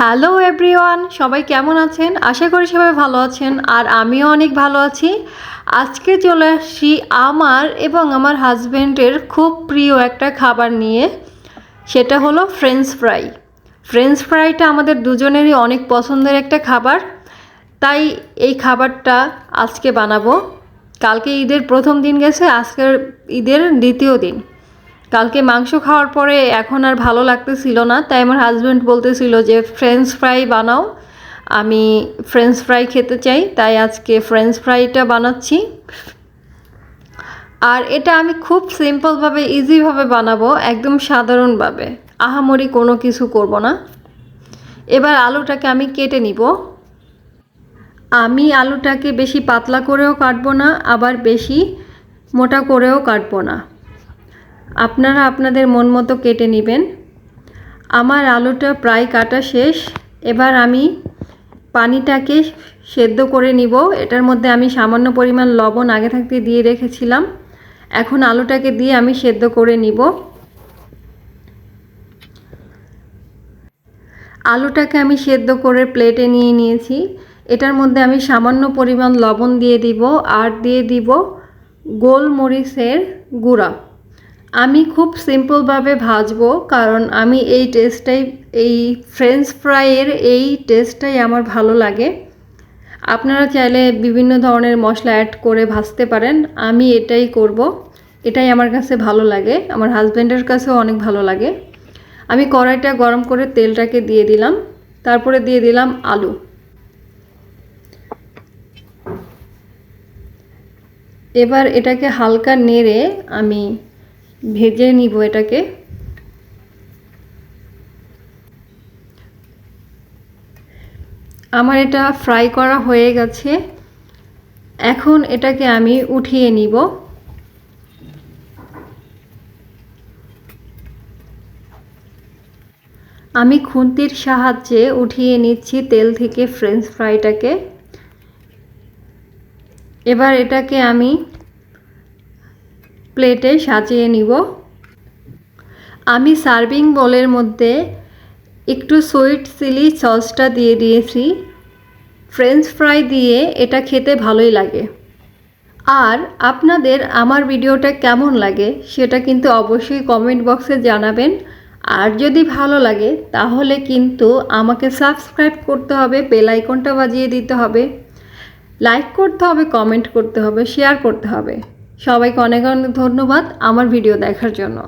Hello everyone, সবাই কেমন আছেন? আশা করি সবাই ভালো আছেন আর আমিও অনেক ভালো আছি। আজকে চলে আসছি আমার এবং আমার হাজব্যান্ডের খুব প্রিয় একটা খাবার নিয়ে, সেটা হলো ফ্রেঞ্চ ফ্রাই। ফ্রেঞ্চ ফ্রাইটা আমাদের দুজনেরই অনেক পছন্দের একটা খাবার, তাই এই খাবারটা আজকে বানাবো। কালকে ঈদের প্রথম দিন গেছে, আজকের ঈদের দ্বিতীয় দিন। কালকে মাংস খাওয়ার পরে এখন আর ভালো লাগতেছিল না, তাই আমার হাজব্যান্ড বলতেছিল যে ফ্রেঞ্চ ফ্রাই বানাও, আমি ফ্রেঞ্চ ফ্রাই খেতে চাই, তাই আজকে ফ্রেঞ্চ ফ্রাইটা বানাচ্ছি। আর এটা আমি খুব সিম্পলভাবে ইজিভাবে বানাবো, একদম সাধারণভাবে, আহামরি কোনো কিছু করব না। এবার আলুটাকে আমি কেটে নিব। আমি আলুটাকে বেশি পাতলা করেও কাটবো না, আবার বেশি মোটা করেও কাটবো না, আপনারা আপনাদের মন মতো কেটে নেবেন। আমার আলুটা প্রায় কাটা শেষ। এবার আমি পানিটাকে সেদ্ধ করে নিব। এটার মধ্যে আমি সামান্য পরিমাণ লবণ আগে থাকতে দিয়ে রেখেছিলাম। এখন আলুটাকে দিয়ে আমি সেদ্ধ করে নিব। আলুটাকে আমি সেদ্ধ করে প্লেটে নিয়ে নিয়েছি। এটার মধ্যে আমি সামান্য পরিমাণ লবণ দিয়ে দিব আর দিয়ে দিব গোলমরিচের গুঁড়া। আমি খুব সিম্পলভাবে ভাজবো, কারণ আমি এই ফ্রেঞ্চ ফ্রাইয়ের এই টেস্টটাই আমার ভালো লাগে। আপনারা চাইলে বিভিন্ন ধরনের মশলা অ্যাড করে ভাজতে পারেন, আমি এটাই করব। এটাই আমার কাছে ভালো লাগে, আমার হাজব্যান্ডের কাছেও অনেক ভালো লাগে। আমি কড়াইটা গরম করে তেলটাকে দিয়ে দিলাম, তারপরে দিয়ে দিলাম আলু। এবার এটাকে হালকা নেড়ে আমি ভেজে নিব এটাকে। আমার এটা ফ্রাই করা হয়ে গেছে, এখন এটাকে আমি উঠিয়ে নিব। আমি খুন্তির সাহায্যে উঠিয়ে নিচ্ছি তেল থেকে ফ্রেঞ্চ ফ্রাইটাকে। এবার এটাকে আমি প্লেটে সাজিয়ে নিব। আমি সার্ভিং বোলের মধ্যে একটু সুইট চিলি সসটা দিয়ে দিয়েছি। ফ্রেঞ্চ ফ্রাই দিয়ে এটা খেতে ভালোই লাগে। আর আপনাদের আমার ভিডিওটা কেমন লাগে সেটা কিন্তু অবশ্যই কমেন্ট বক্সে জানাবেন। আর যদি ভালো লাগে তাহলে কিন্তু আমাকে সাবস্ক্রাইব করতে হবে, বেল আইকনটা বাজিয়ে দিতে হবে, লাইক করতে হবে, কমেন্ট করতে হবে, শেয়ার করতে হবে। সবাইকে অনেক অনেক ধন্যবাদ আমার ভিডিও দেখার জন্য।